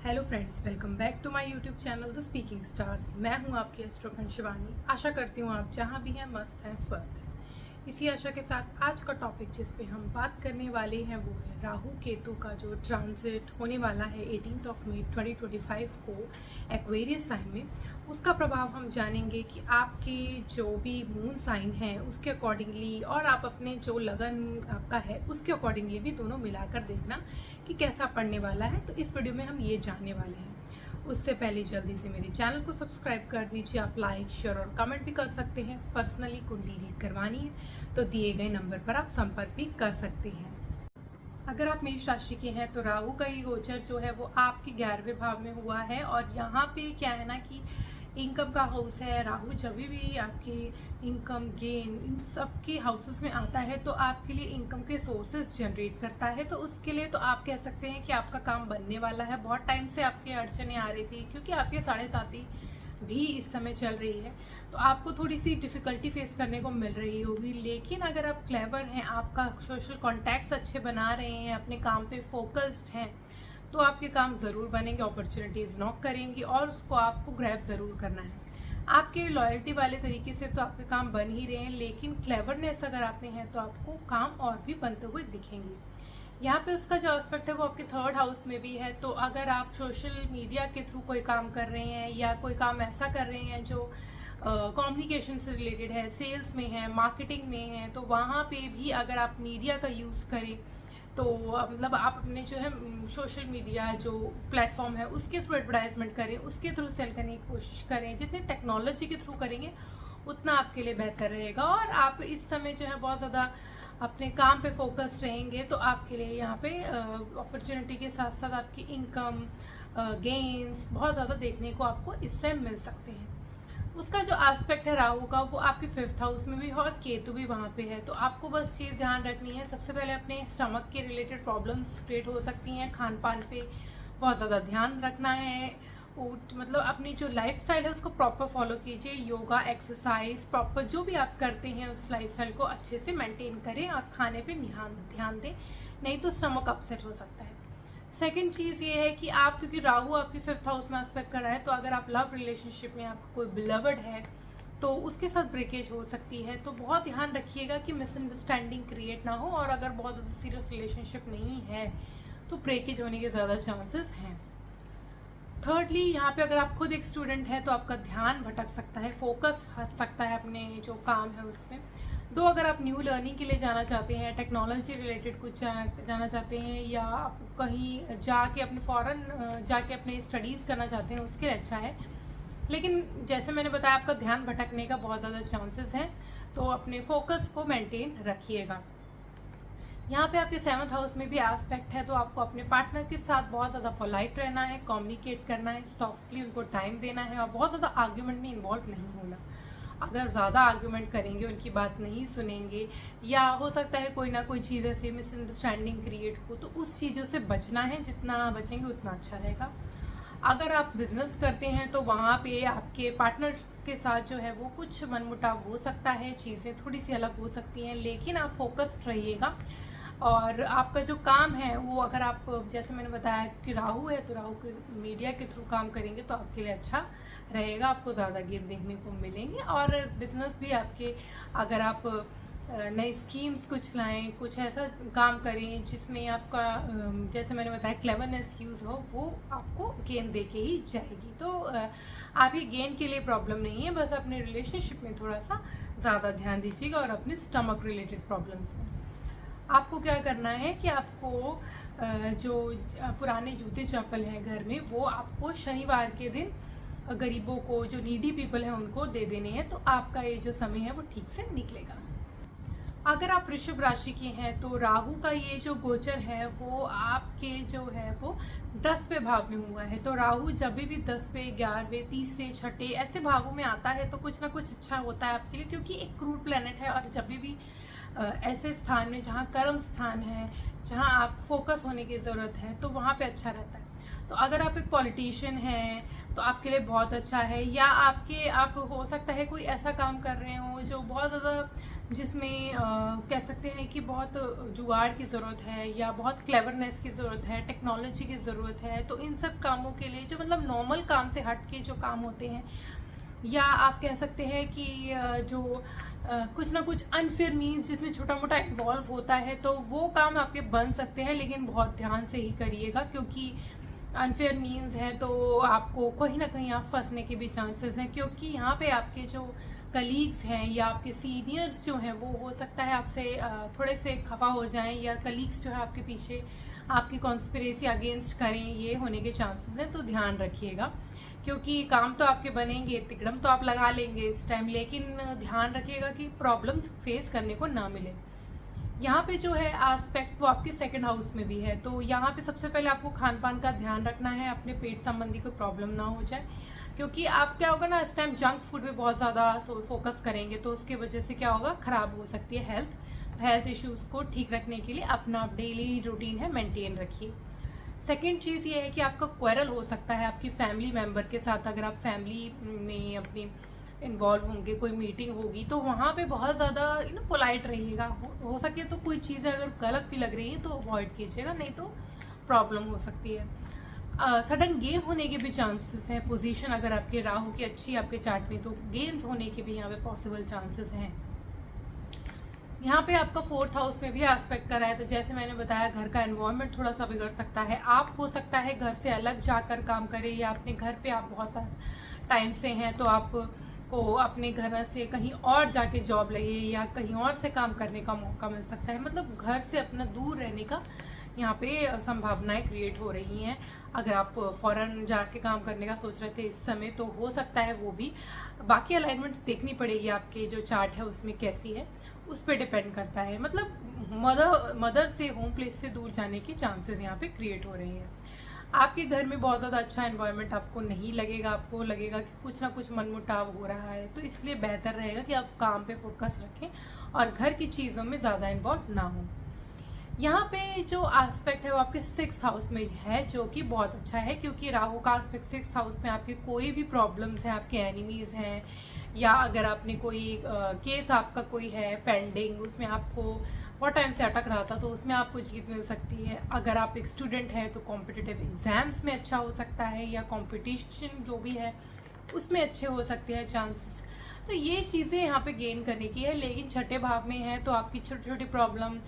Hello friends, welcome back to my YouTube channel the speaking stars. मैं हूं आपकी astro friend Shivani. आशा करती हूं आप जहां भी हैं मस्त हैं, स्वस्थ हैं। इसी आशा के साथ आज का टॉपिक जिस पे हम बात करने वाले हैं वो है राहु केतु का जो ट्रांजिट होने वाला है 18 मई 2025 को एक्वेरियस साइन में। उसका प्रभाव हम जानेंगे कि आपके जो भी मून साइन है उसके अकॉर्डिंगली और आप अपने जो लगन आपका है उसके अकॉर्डिंगली भी दोनों मिलाकर देखना कि कैसा पड़ने वाला है। तो इस वीडियो में हम ये जानने वाले हैं। उससे पहले जल्दी से मेरे चैनल को सब्सक्राइब कर दीजिए। आप लाइक, शेयर और कमेंट भी कर सकते हैं। पर्सनली कुंडली रीड करवानी है तो दिए गए नंबर पर आप संपर्क भी कर सकते हैं। अगर आप मेष राशि के हैं तो राहु का ये गोचर जो है वो आपके 11वें भाव में हुआ है। और यहाँ पे क्या है ना कि इनकम का हाउस है। राहु जब भी आपके इनकम गेन इन सब के हाउसेस में आता है तो आपके लिए इनकम के सोर्सेज जनरेट करता है। तो उसके लिए तो आप कह सकते हैं कि आपका काम बनने वाला है। बहुत टाइम से आपकी अड़चनें आ रही थी क्योंकि आपके 7.5 भी इस समय चल रही है, तो आपको थोड़ी सी डिफ़िकल्टी फेस करने को मिल रही होगी। लेकिन अगर आप क्लेवर हैं, आपका सोशल कॉन्टैक्ट्स अच्छे बना रहे हैं, अपने काम पे फोकस्ड हैं, तो आपके काम ज़रूर बनेंगे। अपॉर्चुनिटीज़ नॉक करेंगी और उसको आपको ग्रैब ज़रूर करना है। आपके लॉयल्टी वाले तरीके से तो आपके काम बन ही रहे हैं, लेकिन क्लेवरनेस अगर आप में है तो आपको काम और भी बनते हुए दिखेंगे। यहाँ पे उसका जो एस्पेक्ट है वो आपके 3rd हाउस में भी है। तो अगर आप सोशल मीडिया के थ्रू कोई काम कर रहे हैं या कोई काम ऐसा कर रहे हैं जो कम्युनिकेशन से रिलेटेड है, सेल्स में है, मार्केटिंग में है, तो वहाँ पे भी अगर आप मीडिया का यूज़ करें तो मतलब आप अपने जो है सोशल मीडिया जो प्लेटफॉर्म है उसके थ्रू एडवर्टाइजमेंट करें, उसके थ्रू सेल करने की कोशिश करें। जितने टेक्नोलॉजी के थ्रू करेंगे उतना आपके लिए बेहतर रहेगा। और आप इस समय जो है बहुत ज़्यादा अपने काम पे फोकस रहेंगे तो आपके लिए यहाँ पे अपॉर्चुनिटी के साथ साथ आपकी इनकम गेन्स बहुत ज़्यादा देखने को आपको इस टाइम मिल सकते हैं। उसका जो एस्पेक्ट है राहु का वो आपके 5th हाउस में भी है और केतु भी वहाँ पे है। तो आपको बस चीज़ ध्यान रखनी है, सबसे पहले अपने स्टमक के रिलेटेड प्रॉब्लम्स क्रिएट हो सकती हैं। खान पान पे बहुत ज़्यादा ध्यान रखना है। मतलब अपनी जो लाइफस्टाइल है उसको प्रॉपर फॉलो कीजिए। योगा, एक्सरसाइज, प्रॉपर जो भी आप करते हैं उस लाइफस्टाइल को अच्छे से मेंटेन करें और खाने पे ध्यान दें, नहीं तो स्टमक अपसेट हो सकता है। सेकंड चीज़ ये है कि आप, क्योंकि राहु आपके 5th हाउस में एस्पेक्ट कर रहा है, तो अगर आप लव रिलेशनशिप में आपका कोई बिलवर्ड है तो उसके साथ ब्रेकेज हो सकती है। तो बहुत ध्यान रखिएगा कि मिसअंडरस्टैंडिंग क्रिएट ना हो। और अगर बहुत ज़्यादा सीरियस रिलेशनशिप नहीं है तो ब्रेकेज होने के ज़्यादा चांसेस हैं। थर्डली, यहाँ पे अगर आप खुद एक स्टूडेंट हैं तो आपका ध्यान भटक सकता है, फोकस हट सकता है अपने जो काम है उसमें। अगर आप न्यू लर्निंग के लिए जाना चाहते हैं, टेक्नोलॉजी रिलेटेड कुछ जाना चाहते हैं, या आप कहीं जाके अपने फॉरेन जाके अपने स्टडीज़ करना चाहते हैं, उसके लिए अच्छा है। लेकिन जैसे मैंने बताया आपका ध्यान भटकने का बहुत ज़्यादा चांसेस हैं, तो अपने फोकस को मेंटेन रखिएगा। यहाँ पे आपके 7th हाउस में भी एस्पेक्ट है, तो आपको अपने पार्टनर के साथ बहुत ज़्यादा पोलाइट रहना है, कम्युनिकेट करना है, सॉफ्टली उनको टाइम देना है और बहुत ज़्यादा आर्ग्यूमेंट में इन्वॉल्व नहीं होना। अगर ज़्यादा आर्ग्यूमेंट करेंगे, उनकी बात नहीं सुनेंगे, या हो सकता है कोई ना कोई चीज़ ऐसी मिसअंडरस्टैंडिंग क्रिएट हो, तो उस चीज़ों से बचना है। जितना बचेंगे उतना अच्छा रहेगा। अगर आप बिजनेस करते हैं तो वहाँ पे आपके पार्टनर के साथ जो है वो कुछ मनमुटाव हो सकता है, चीज़ें थोड़ी सी अलग हो सकती हैं, लेकिन आप फोकस्ड रहिएगा। और आपका जो काम है वो, अगर आप, जैसे मैंने बताया कि राहु है, तो राहु के मीडिया के थ्रू काम करेंगे तो आपके लिए अच्छा रहेगा। आपको ज़्यादा गेन देखने को मिलेंगे। और बिजनेस भी आपके, अगर आप नई स्कीम्स कुछ लाएं, कुछ ऐसा काम करें जिसमें आपका, जैसे मैंने बताया, क्लेवरनेस यूज़ हो, वो आपको गेन दे के ही जाएगी। तो आपकी गेन के लिए प्रॉब्लम नहीं है, बस अपने रिलेशनशिप में थोड़ा सा ज़्यादा ध्यान दीजिएगा और अपने स्टमक रिलेटेड प्रॉब्लम्स में। आपको क्या करना है कि आपको जो पुराने जूते चप्पल हैं घर में, वो आपको शनिवार के दिन गरीबों को, जो नीडी पीपल हैं, उनको दे देने हैं। तो आपका ये जो समय है वो ठीक से निकलेगा। अगर आप वृषभ राशि के हैं तो राहु का ये जो गोचर है वो आपके जो है वो 10वें भाव में हुआ है। तो राहु जब भी 10वें, 11वें, 3रे, 6ठे ऐसे भावों में आता है तो कुछ ना कुछ अच्छा होता है आपके लिए, क्योंकि एक क्रूड प्लैनेट है। और जब भी ऐसे स्थान में जहाँ कर्म स्थान है, जहाँ आप फोकस होने की ज़रूरत है, तो वहाँ पे अच्छा रहता है। तो अगर आप एक पॉलिटिशियन हैं तो आपके लिए बहुत अच्छा है। या आप हो सकता है कोई ऐसा काम कर रहे हो जो बहुत ज़्यादा जिसमें कह सकते हैं कि बहुत जुगाड़ की ज़रूरत है या बहुत क्लेवरनेस की ज़रूरत है, टेक्नोलॉजी की ज़रूरत है। तो इन सब कामों के लिए जो मतलब नॉर्मल काम से हट के जो काम होते हैं, या आप कह सकते हैं कि जो कुछ ना कुछ अनफेयर मीन्स जिसमें छोटा मोटा इन्वॉल्व होता है, तो वो काम आपके बन सकते हैं, लेकिन बहुत ध्यान से ही करिएगा, क्योंकि अनफेयर मीन्स हैं तो आपको कहीं ना कहीं आप फंसने के भी चांसेस हैं। क्योंकि यहाँ पे आपके जो कलीग्स हैं या आपके सीनियर्स जो हैं, वो हो सकता है आपसे थोड़े से खफा हो जाएं, या कलीग्स जो है आपके पीछे आपकी कॉन्स्पिरेसी अगेंस्ट करें, ये होने के चांसेस हैं। तो ध्यान रखिएगा, क्योंकि काम तो आपके बनेंगे, तिकड़म तो आप लगा लेंगे इस टाइम, लेकिन ध्यान रखिएगा कि प्रॉब्लम्स फेस करने को ना मिले। यहाँ पे जो है एस्पेक्ट वो आपके सेकंड हाउस में भी है, तो यहाँ पे सबसे पहले आपको खान पान का ध्यान रखना है, अपने पेट संबंधी कोई प्रॉब्लम ना हो जाए। क्योंकि आप क्या होगा ना, इस टाइम जंक फूड पे बहुत ज़्यादा फोकस करेंगे, तो उसके वजह से क्या होगा, ख़राब हो सकती है हेल्थ इश्यूज़ को ठीक रखने के लिए अपना डेली रूटीन है मेंटेन रखिए। सेकेंड चीज़ ये है कि आपका क्वेरल हो सकता है आपकी फैमिली मेम्बर के साथ। अगर आप फैमिली में अपनी इन्वॉल्व होंगे, कोई मीटिंग होगी, तो वहाँ पे बहुत ज़्यादा पोलाइट रहिएगा। हो सके तो कोई चीज़ें अगर गलत भी लग रही हैं तो अवॉइड कीजिएगा, नहीं तो प्रॉब्लम हो सकती है। सडन गेम होने के भी चांसेस हैं। पोजीशन अगर आपके राहु की अच्छी आपके चार्ट में, तो गेम्स होने के भी यहाँ पे पॉसिबल चांसेस हैं। यहाँ पे आपका फोर्थ हाउस में भी एस्पेक्ट करा है, तो जैसे मैंने बताया, घर का एनवायरनमेंट थोड़ा सा बिगड़ सकता है। आप हो सकता है घर से अलग जाकर काम करें, या अपने घर पे आप बहुत सारे टाइम से हैं, तो आप को अपने घर से कहीं और जाके जॉब लगे या कहीं और से काम करने का मौका मिल सकता है। मतलब घर से अपना दूर रहने का यहाँ पे संभावनाएं क्रिएट हो रही हैं। अगर आप फॉरेन जाके काम करने का सोच रहे थे इस समय, तो हो सकता है वो भी। बाकी अलाइनमेंट्स देखनी पड़ेगी, आपके जो चार्ट है उसमें कैसी है, उस पर डिपेंड करता है। मतलब मदर से, होम प्लेस से दूर जाने के चांसेस यहाँ पे क्रिएट हो रहे हैं। आपके घर में बहुत ज़्यादा अच्छा एनवायरनमेंट आपको नहीं लगेगा, आपको लगेगा कि कुछ ना कुछ मनमुटाव हो रहा है। तो इसलिए बेहतर रहेगा कि आप काम पे फोकस रखें और घर की चीज़ों में ज़्यादा इन्वॉल्व ना हो। यहाँ पे जो एस्पेक्ट है वो आपके 6th हाउस में है, जो कि बहुत अच्छा है, क्योंकि राहु का एस्पेक्ट 6th हाउस में आपके कोई भी प्रॉब्लम्स हैं, आपके एनिमीज़ हैं, या अगर आपने कोई केस आपका कोई है पेंडिंग, उसमें आपको बहुत टाइम से अटक रहा था, तो उसमें आपको जीत मिल सकती है। अगर आप एक स्टूडेंट हैं तो कॉम्पिटिटिव एग्जाम्स में अच्छा हो सकता है, या कॉम्पिटिशन जो भी है उसमें अच्छे हो सकते हैं चांसेस। तो ये चीज़ें यहाँ पे गेन करने की है। लेकिन छठे भाव में है तो आपकी छोटी छोटी प्रॉब्लम,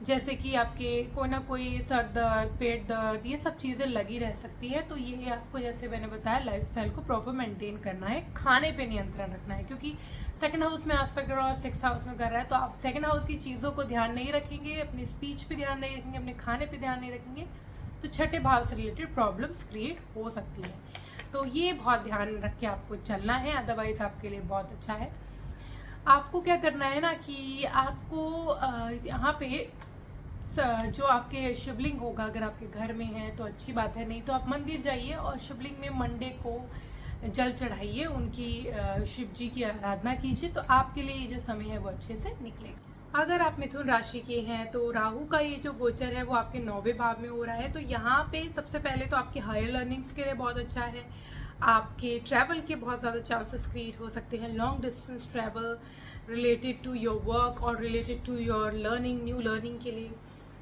जैसे कि आपके कोई ना कोई सर दर्द, पेट दर्द, ये सब चीज़ें लगी रह सकती है। तो ये आपको, जैसे मैंने बताया, लाइफस्टाइल को प्रॉपर मेंटेन करना है, खाने पे नियंत्रण रखना है, क्योंकि सेकंड हाउस में एस्पेक्ट और 6th हाउस में कर रहा है। तो आप सेकंड हाउस की चीज़ों को ध्यान नहीं रखेंगे, अपनी स्पीच पे ध्यान नहीं रखेंगे, अपने खाने पे ध्यान नहीं रखेंगे, तो छठे भाव से रिलेटेड प्रॉब्लम्स क्रिएट हो सकती है। तो ये बहुत ध्यान रख के आपको चलना है, अदरवाइज आपके लिए बहुत अच्छा है। आपको क्या करना है ना, कि आपको यहाँ पे जो आपके शिवलिंग होगा, अगर आपके घर में है तो अच्छी बात है, नहीं तो आप मंदिर जाइए और शिवलिंग में मंडे को जल चढ़ाइए, उनकी शिव जी की आराधना कीजिए, तो आपके लिए ये जो समय है वो अच्छे से निकलेगा। अगर आप मिथुन राशि के हैं तो राहु का ये जो गोचर है वो आपके 9वें भाव में हो रहा है। तो यहाँ पे सबसे पहले तो आपकी हायर लर्निंग्स के लिए बहुत अच्छा है। आपके ट्रैवल के बहुत ज़्यादा चांसेस क्रिएट हो सकते हैं, long distance travel related to your work और related to your learning, new learning के लिए।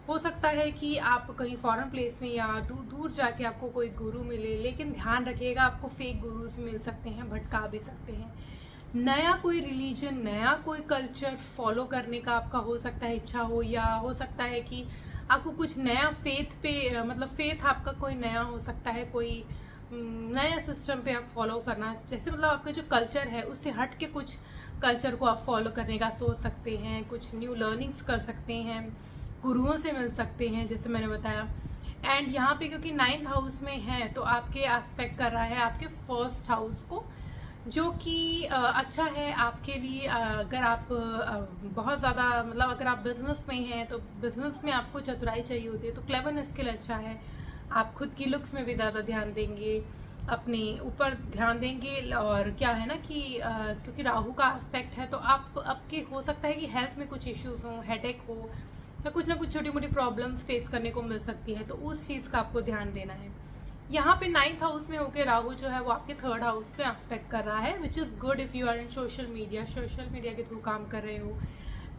हो सकता है कि आप कहीं फॉरेन प्लेस में या दूर जाके आपको कोई गुरु मिले, लेकिन ध्यान रखिएगा आपको फेक गुरुज मिल सकते हैं, भटका भी सकते हैं। नया कोई रिलीजन, नया कोई कल्चर फॉलो करने का आपका हो सकता है इच्छा हो, या हो सकता है कि आपको कुछ नया फेथ पे, मतलब फेथ आपका कोई नया हो सकता है, कोई नया सिस्टम पे आप फॉलो करना, जैसे मतलब आपका जो कल्चर है उससे हट के कुछ कल्चर को आप फॉलो करने का सोच सकते हैं, कुछ न्यू लर्निंग्स कर सकते हैं, गुरुओं से मिल सकते हैं, जैसे मैंने बताया। एंड यहाँ पे क्योंकि 9th हाउस में है तो आपके एस्पेक्ट कर रहा है आपके 1st हाउस को, जो कि अच्छा है आपके लिए। अगर आप बहुत ज़्यादा, मतलब अगर आप बिजनेस में हैं तो बिजनेस में आपको चतुराई चाहिए होती है, तो क्लेवरनेस के लिए अच्छा है। आप खुद की लुक्स में भी ज़्यादा ध्यान देंगे, अपने ऊपर ध्यान देंगे। और क्या है ना कि क्योंकि राहु का एस्पेक्ट है, तो आपके हो सकता है कि हेल्थ में कुछ इश्यूज हों, हेडेक हो, या कुछ ना कुछ छोटी मोटी प्रॉब्लम्स फेस करने को मिल सकती है, तो उस चीज़ का आपको ध्यान देना है। यहाँ पे 9th हाउस में होकर राहु जो है वो आपके 3rd हाउस पे एस्पेक्ट कर रहा है, which is good if you are in social media के थ्रू काम कर रहे हो,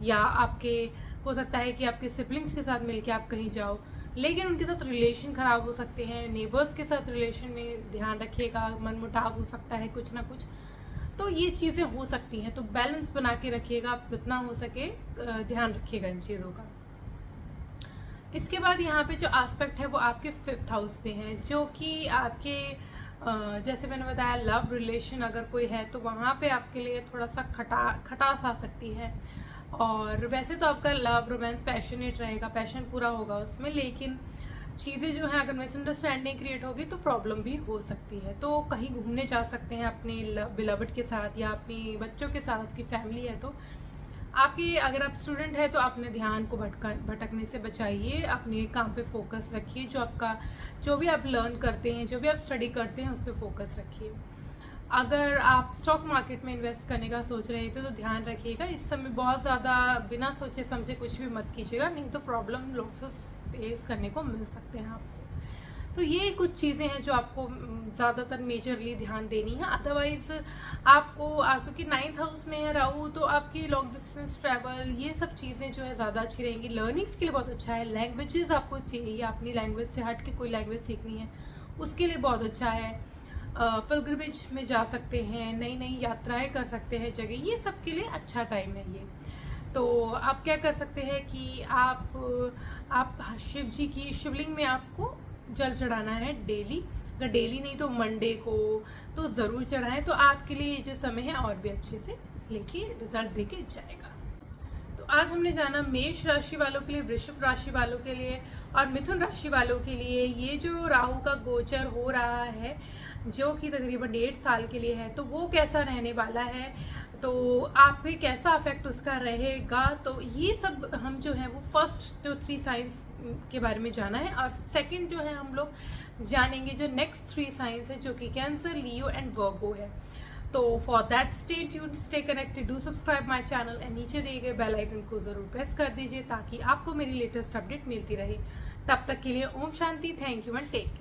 या आपके हो सकता है कि आपके सिबलिंग्स के साथ मिलके आप कहीं जाओ, लेकिन उनके साथ रिलेशन ख़राब हो सकते हैं। नेबर्स के साथ रिलेशन में ध्यान रखिएगा, मनमुटाव हो सकता है कुछ ना कुछ, तो ये चीज़ें हो सकती हैं। तो बैलेंस बना के रखिएगा, आप जितना हो सके ध्यान रखिएगा इन चीज़ों का। इसके बाद यहाँ पे जो एस्पेक्ट है वो आपके 5th हाउस पे है, जो कि आपके जैसे मैंने बताया लव रिलेशन अगर कोई है तो वहाँ पे आपके लिए थोड़ा सा खटास आ सकती है। और वैसे तो आपका लव रोमांस पैशनेट रहेगा, पैशन पूरा होगा उसमें, लेकिन चीज़ें जो हैं अगर मिसअंडरस्टैंडिंग क्रिएट होगी तो प्रॉब्लम भी हो सकती है। तो कहीं घूमने जा सकते हैं अपने बिलवड के साथ या अपनी बच्चों के साथ, आपकी फैमिली है तो आपकी, अगर आप स्टूडेंट है तो अपने ध्यान को भटकने से बचाइए, अपने काम पे फोकस रखिए, जो भी आप लर्न करते हैं, जो भी आप स्टडी करते हैं उस पर फोकस रखिए। अगर आप स्टॉक मार्केट में इन्वेस्ट करने का सोच रहे थे तो ध्यान रखिएगा, इस समय बहुत ज़्यादा बिना सोचे समझे कुछ भी मत कीजिएगा, नहीं तो प्रॉब्लम लॉसेस फेस करने को मिल सकते हैं आपको। तो ये कुछ चीज़ें हैं जो आपको ज़्यादातर मेजरली ध्यान देनी है। अदरवाइज़ क्योंकि 9th हाउस में है राहु, तो आपकी लॉन्ग डिस्टेंस ट्रैवल ये सब चीज़ें जो है ज़्यादा अच्छी रहेंगी। लर्निंग्स के लिए बहुत अच्छा है, लैंग्वेजेस आपको चाहिए, अपनी लैंग्वेज से हट के कोई लैंग्वेज सीखनी है उसके लिए बहुत अच्छा है। पिलग्रिमेज में जा सकते हैं, नई नई यात्राएं कर सकते हैं जगह, ये सब के लिए अच्छा टाइम है ये। तो आप क्या कर सकते हैं कि आप शिव जी की शिवलिंग में आपको जल चढ़ाना है डेली, अगर डेली नहीं तो मंडे को तो ज़रूर चढ़ाएं, तो आपके लिए ये जो समय है और भी अच्छे से लेके रिजल्ट देके जाएगा। तो आज हमने जाना मेष राशि वालों के लिए, वृषभ राशि वालों के लिए और मिथुन राशि वालों के लिए ये जो राहु का गोचर हो रहा है जो कि तकरीबन 1.5 साल के लिए है, तो वो कैसा रहने वाला है, तो आप पे कैसा इफेक्ट उसका रहेगा। तो ये सब हम जो है वो फर्स्ट जो 3 साइंस के बारे में जाना है, और सेकंड जो है हम लोग जानेंगे जो नेक्स्ट 3 साइंस है जो कि कैंसर, लियो एंड वर्गो है। तो for that stay tuned, stay connected, do subscribe my channel and नीचे दिए गए बेल आइकन को जरूर प्रेस कर दीजिए ताकि आपको मेरी लेटेस्ट अपडेट मिलती रहे। तब तक के लिए ओम शांति, thank you and take care.